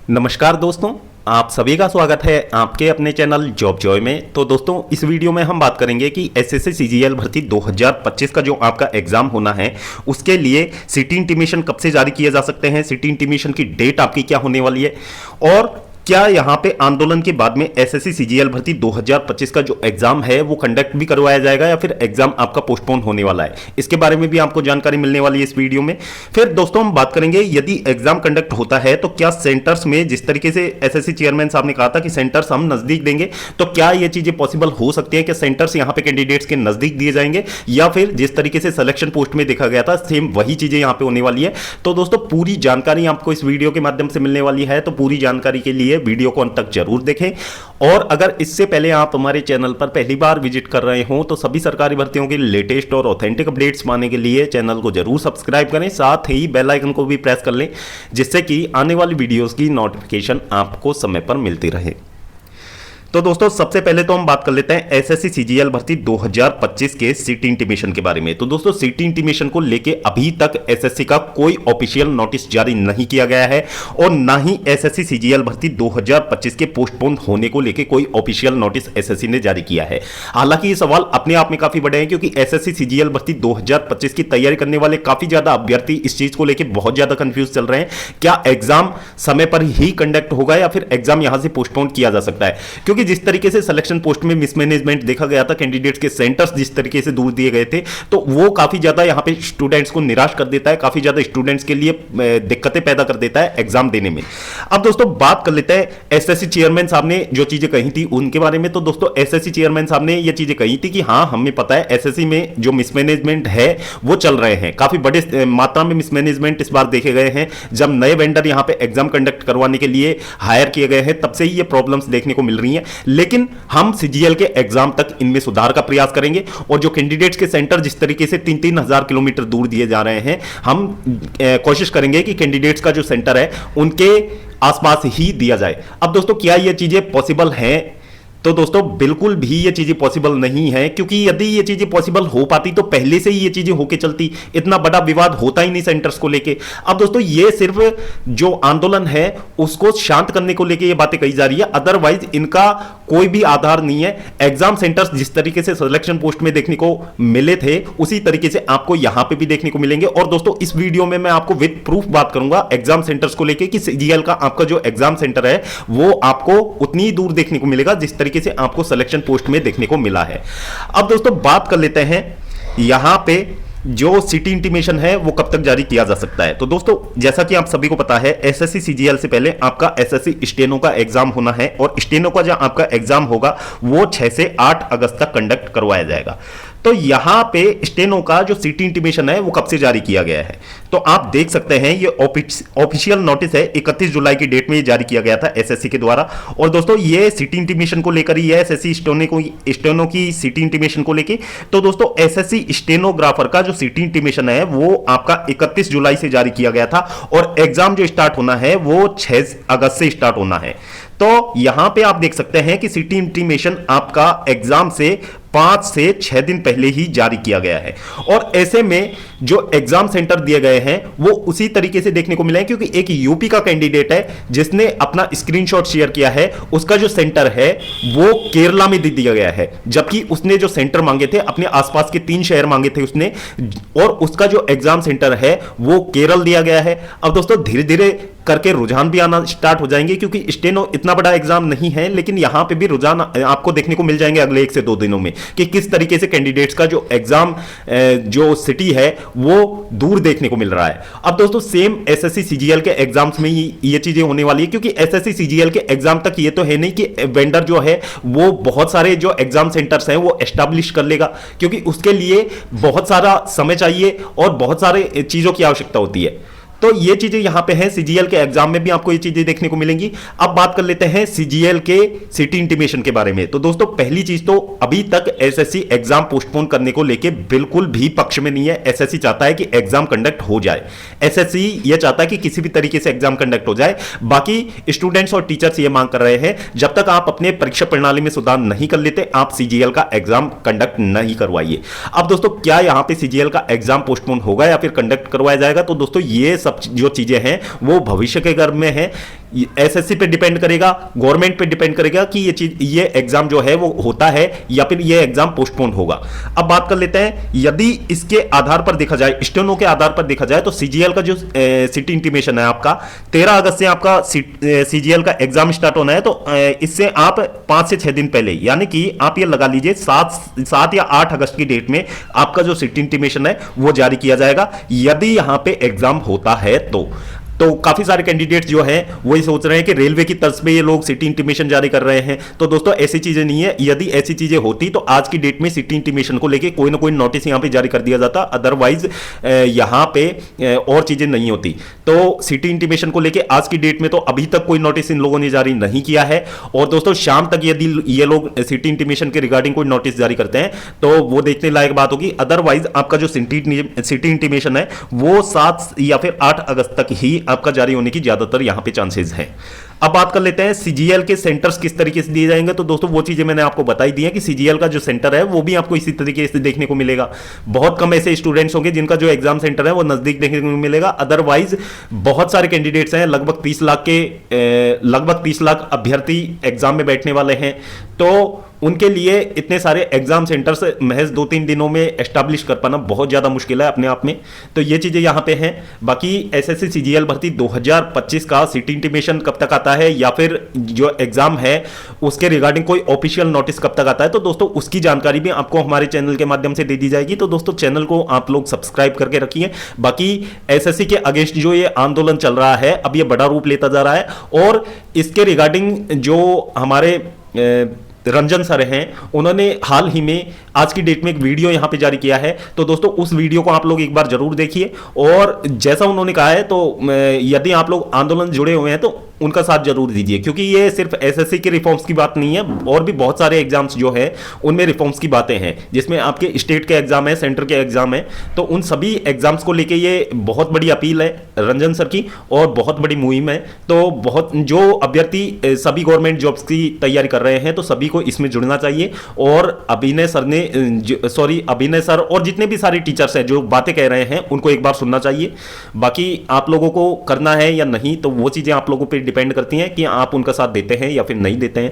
नमस्कार दोस्तों, आप सभी का स्वागत है आपके अपने चैनल जॉब जॉय में। तो दोस्तों, इस वीडियो में हम बात करेंगे कि एसएससी सीजीएल भर्ती 2025 का जो आपका एग्जाम होना है उसके लिए सिटी इंटीमेशन कब से जारी किए जा सकते हैं, सिटी इंटीमेशन की डेट आपकी क्या होने वाली है और क्या यहां पे आंदोलन के बाद में एसएससी सीजीएल भर्ती 2025 का जो एग्जाम है वो कंडक्ट भी करवाया जाएगा या फिर एग्जाम आपका पोस्टपोन होने वाला है, इसके बारे में भी आपको जानकारी मिलने वाली है इस वीडियो में। फिर दोस्तों हम बात करेंगे यदि एग्जाम कंडक्ट होता है तो क्या सेंटर्स में, जिस तरीके से एसएससी चेयरमैन साहब ने कहा था कि सेंटर्स हम नजदीक देंगे, तो क्या ये चीजें पॉसिबल हो सकती है कि सेंटर्स यहां पे कैंडिडेट्स के नजदीक दिए जाएंगे या फिर जिस तरीके से सिलेक्शन पोस्ट में देखा गया था सेम वही चीजें यहां पे होने वाली है। तो दोस्तों पूरी जानकारी आपको इस वीडियो के माध्यम से मिलने वाली है, तो पूरी जानकारी के लिए वीडियो को अंत तक जरूर देखें। और अगर इससे पहले आप हमारे चैनल पर पहली बार विजिट कर रहे हो तो सभी सरकारी भर्तियों के लेटेस्ट और ऑथेंटिक अपडेट्स पाने के लिए चैनल को जरूर सब्सक्राइब करें, साथ ही बेल आइकन को भी प्रेस कर लें जिससे कि आने वाली वीडियोस की नोटिफिकेशन आपको समय पर मिलती रहे। तो दोस्तों सबसे पहले तो हम बात कर लेते हैं एसएससी सीजीएल भर्ती 2025 के सिटी इंटीमेशन के बारे में। तो दोस्तों सिटी इंटीमेशन को लेके अभी तक एसएससी का कोई ऑफिशियल नोटिस जारी नहीं किया गया है और ना ही एसएससी सीजीएल भर्ती 2025 के पोस्टपोन होने को लेके कोई ऑफिशियल नोटिस एसएससी ने जारी किया है। हालांकि ये सवाल अपने आप में काफी बड़े हैं क्योंकि एसएससी सीजीएल भर्ती 2025 की तैयारी करने वाले काफी ज्यादा अभ्यर्थी इस चीज को लेकर बहुत ज्यादा कंफ्यूज चल रहे हैं। क्या एग्जाम समय पर ही कंडक्ट होगा या फिर एग्जाम यहां से पोस्टपोन किया जा सकता है, क्योंकि जिस तरीके से सिलेक्शन पोस्ट में मिसमैनेजमेंट देखा गया था, कैंडिडेट्स के सेंटर्स जिस तरीके से दूर दिए गए थे, तो वो काफी ज्यादा यहां पे स्टूडेंट्स को निराश कर देता है, काफी ज्यादा स्टूडेंट्स के लिए दिक्कतें पैदा कर देता है एग्जाम देने में। अब दोस्तों बात कर लेते हैं एसएससी चेयरमैन साहब ने जो चीजें कही थी उनके बारे में। तो दोस्तों एसएससी चेयरमैन साहब ने ये चीजें कही थी कि हाँ हमें पता है एसएससी में जो मिसमैनेजमेंट है वो चल रहे हैं, काफी बड़े मात्रा में मिसमैनेजमेंट इस बार देखे गए हैं। जब नए वेंडर यहां पे एग्जाम कंडक्ट करवाने के लिए हायर किए गए हैं तब से ही ये प्रॉब्लम्स देखने को मिल रही हैं, लेकिन हम सीजीएल के एग्जाम तक इनमें सुधार का प्रयास करेंगे और जो कैंडिडेट्स के सेंटर जिस तरीके से 3-3 हजार किलोमीटर दूर दिए जा रहे हैं, हम कोशिश करेंगे कि कैंडिडेट्स का जो सेंटर है उनके आसपास ही दिया जाए। अब दोस्तों क्या ये चीजें पॉसिबल हैं? तो दोस्तों बिल्कुल भी ये चीजें पॉसिबल नहीं है, क्योंकि यदि ये चीजें पॉसिबल हो पाती तो पहले से ही ये चीजें होके चलती, इतना बड़ा विवाद होता ही नहीं सेंटर्स को लेके। अब दोस्तों ये सिर्फ जो आंदोलन है उसको शांत करने को लेके ये बातें कही जा रही है, अदरवाइज इनका कोई भी आधार नहीं है। एग्जाम सेंटर्स जिस तरीके से सिलेक्शन पोस्ट में देखने को मिले थे उसी तरीके से आपको यहां पे भी देखने को मिलेंगे। और दोस्तों इस वीडियो में मैं आपको विद प्रूफ बात करूंगा एग्जाम सेंटर्स को लेके कि सीजीएल का आपका जो एग्जाम सेंटर है वो आपको उतनी ही दूर देखने को मिलेगा जिस तरीके से आपको सिलेक्शन पोस्ट में देखने को मिला है। अब दोस्तों बात कर लेते हैं यहां पे जो सिटी इंटीमेशन है वो कब तक जारी किया जा सकता है। तो दोस्तों जैसा कि आप सभी को पता है एसएससी सीजीएल से पहले आपका एसएससी स्टेनो का एग्जाम होना है और स्टेनो का जो आपका एग्जाम होगा वो 6 से 8 अगस्त तक कंडक्ट करवाया जाएगा। तो यहां पे स्टेनो का जो सिटी इंटीमेशन है वो कब से जारी किया गया है, तो आप देख सकते हैं ये ऑफिशियल नोटिस है, 31 जुलाई की डेट में ये जारी किया गया था एसएससी के द्वारा। और दोस्तों ये सिटी इंटीमेशन को लेकर ही है, एसएससी स्टेनो की सिटी इंटीमेशन को लेकर। तो दोस्तों एसएससी स्टेनोग्राफर का जो सिटी इंटीमेशन है वो आपका 31 जुलाई से जारी किया गया था और एग्जाम जो स्टार्ट होना है वो 6 अगस्त से स्टार्ट होना है। तो यहां पे आप देख सकते हैं कि सिटी इंटीमेशन आपका एग्जाम से 5 से 6 दिन पहले ही जारी किया गया है और ऐसे में जो एग्जाम सेंटर दिए गए हैं वो उसी तरीके से देखने को मिले हैं, क्योंकि एक यूपी का कैंडिडेट है जिसने अपना स्क्रीनशॉट शेयर किया है, उसका जो सेंटर है वो केरला में दे दिया गया है, जबकि उसने जो सेंटर मांगे थे अपने आसपास के 3 शहर मांगे थे उसने, और उसका जो एग्जाम सेंटर है वो केरल दिया गया है। अब दोस्तों धीरे धीरे करके रुझान भी आना स्टार्ट हो जाएंगे, क्योंकि स्टेनो इतना बड़ा एग्जाम नहीं है, लेकिन यहां पे भी रुझान आपको देखने को मिल जाएंगे अगले 1 से 2 दिनों में कि किस तरीके से कैंडिडेट्स का जो एग्जाम जो सिटी है वो दूर देखने को मिल रहा है। अब दोस्तों सेम एसएससी सीजीएल के एग्जाम्स में ही ये चीजें होने वाली है, क्योंकि एसएससी सीजीएल के एग्जाम तक ये तो है नहीं कि वेंडर जो है वो बहुत सारे जो एग्जाम सेंटर्स हैं वो एस्टैब्लिश कर लेगा, क्योंकि उसके लिए बहुत सारा समय चाहिए और बहुत सारे चीजों की आवश्यकता होती है। तो ये चीजें यहां पे हैं, सीजीएल के एग्जाम में भी आपको ये चीजें देखने को मिलेंगी। अब बात कर लेते हैं सीजीएल के सिटी इंटीमेशन के बारे में। तो दोस्तों पहली चीज तो अभी तक एसएससी एग्जाम पोस्टपोन करने को लेके बिल्कुल भी पक्ष में नहीं है। एसएससी चाहता है कि एग्जाम कंडक्ट हो जाए, एसएससी ये चाहता है कि किसी भी तरीके से एग्जाम कंडक्ट हो जाए। बाकी स्टूडेंट्स और टीचर्स ये मांग कर रहे हैं जब तक आप अपने परीक्षा प्रणाली में सुधार नहीं कर लेते आप सीजीएल का एग्जाम कंडक्ट नहीं करवाइए। अब दोस्तों क्या यहां पे सीजीएल का एग्जाम पोस्टपोन होगा या फिर कंडक्ट करवाया जाएगा? तो दोस्तों ये सब जो चीजें हैं वो भविष्य के गर्भ में है, एसएससी पे डिपेंड करेगा, गवर्नमेंट पे डिपेंड करेगा कि ये एग्जाम जो है वो होता है या फिर ये एग्जाम पोस्टपोन होगा। अब बात कर लेते हैं, यदि इसके आधार पर देखा जाए, स्टेनो के आधार पर देखा जाए, तो सीजीएल का जो सिटी इंटीमेशन है आपका 13 अगस्त से आपका सीजीएल का एग्जाम स्टार्ट होना है। तो इससे आप 5 से 6 दिन पहले, यानी कि आप ये लगा लीजिए 7 या 8 अगस्त की डेट में आपका जो सिटी इंटीमेशन है वो जारी किया जाएगा, यदि यहां पे एग्जाम होता है तो काफी सारे कैंडिडेट्स जो हैं वो ये सोच रहे हैं कि रेलवे की तर्ज पे ये लोग सिटी इंटीमेशन जारी कर रहे हैं। तो दोस्तों ऐसी चीजें नहीं है, यदि ऐसी चीजें होती तो आज की डेट में सिटी इंटीमेशन को लेके कोई ना कोई नोटिस यहां पे जारी कर दिया जाता, अदरवाइज यहां पे और चीजें नहीं होती। तो सिटी इंटीमेशन को लेके आज की डेट में तो अभी तक कोई नोटिस इन लोगों ने जारी नहीं किया है। और दोस्तों शाम तक यदि ये लोग सिटी इंटीमेशन के रिगार्डिंग कोई नोटिस जारी करते हैं तो वो देखने लायक बात होगी। अदरवाइज आपका जो सिटी इंटीमेशन है वो 7 या फिर 8 अगस्त तक ही आपका जारी होने की ज्यादातर यहां पे चांसेस है। अब बात कर लेते हैं सीजीएल के सेंटर्स किस तरीके से दिए जाएंगे। तो दोस्तों वो चीजें मैंने आपको बताई दी है कि सीजीएल का जो सेंटर है वो भी आपको इसी तरीके से देखने को मिलेगा। बहुत कम ऐसे स्टूडेंट्स होंगे जिनका जो एग्जाम सेंटर है वो नजदीक देखने को मिलेगा, अदरवाइज बहुत सारे कैंडिडेट्स हैं, लगभग 30 लाख अभ्यर्थी एग्जाम में बैठने वाले हैं। तो उनके लिए इतने सारे एग्जाम सेंटर्स महज 2-3 दिनों में एस्टैब्लिश कर पाना बहुत ज्यादा मुश्किल है अपने आप में। तो ये चीजें यहां पे हैं। बाकी एसएससी सीजीएल भर्ती 2025 का सिटी इंटीमेशन कब तक आता है या फिर जो एग्जाम है उसके रिगार्डिंग कोई ऑफिशियल नोटिस कब तक आता है, तो दोस्तों उसकी जानकारी भी आपको हमारे चैनल के माध्यम से दे दी जाएगी। तो दोस्तों चैनल को आप लोग सब्सक्राइब करके रखिए। बाकी एसएससी के अगेंस्ट जो ये आंदोलन चल रहा है अब ये बड़ा रूप लेता जा रहा है और इसके रिगार्डिंग जो हमारे रंजन सर हैं उन्होंने हाल ही में आज की डेट में एक वीडियो यहां पे जारी किया है। तो दोस्तों उस वीडियो को आप लोग एक बार जरूर देखिए और जैसा उन्होंने कहा है तो यदि आप लोग आंदोलन जुड़े हुए हैं तो उनका साथ जरूर दीजिए, क्योंकि ये सिर्फ एसएससी के रिफॉर्म्स की बात नहीं है, और भी बहुत सारे एग्जाम्स जो है उनमें रिफॉर्म्स की बातें हैं, जिसमें आपके स्टेट के एग्जाम है, सेंटर के एग्जाम है। तो उन सभी एग्जाम्स को लेके ये बहुत बड़ी अपील है रंजन सर की और बहुत बड़ी मुहिम है। तो बहुत जो अभ्यर्थी सभी गवर्नमेंट जॉब्स की तैयारी कर रहे हैं तो सभी को इसमें जुड़ना चाहिए। और अभिनय सर और जितने भी सारे टीचर्स हैं जो बातें कह रहे हैं उनको एक बार सुनना चाहिए। बाकी आप लोगों को करना है या नहीं तो वो चीजें आप लोगों पर डिपेंड करती हैं कि आप उनका साथ देते हैं या फिर नहीं देते हैं।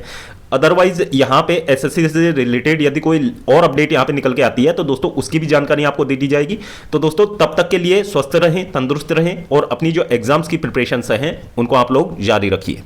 अदरवाइज यहां पे एसएससी से रिलेटेड यदि कोई और अपडेट यहां पे निकल के आती है तो दोस्तों उसकी भी जानकारी आपको दे दी जाएगी। तो दोस्तों तब तक के लिए स्वस्थ रहें, तंदुरुस्त रहें और अपनी जो एग्जाम्स की प्रिपरेशंस हैं उनको आप लोग जारी रखिए।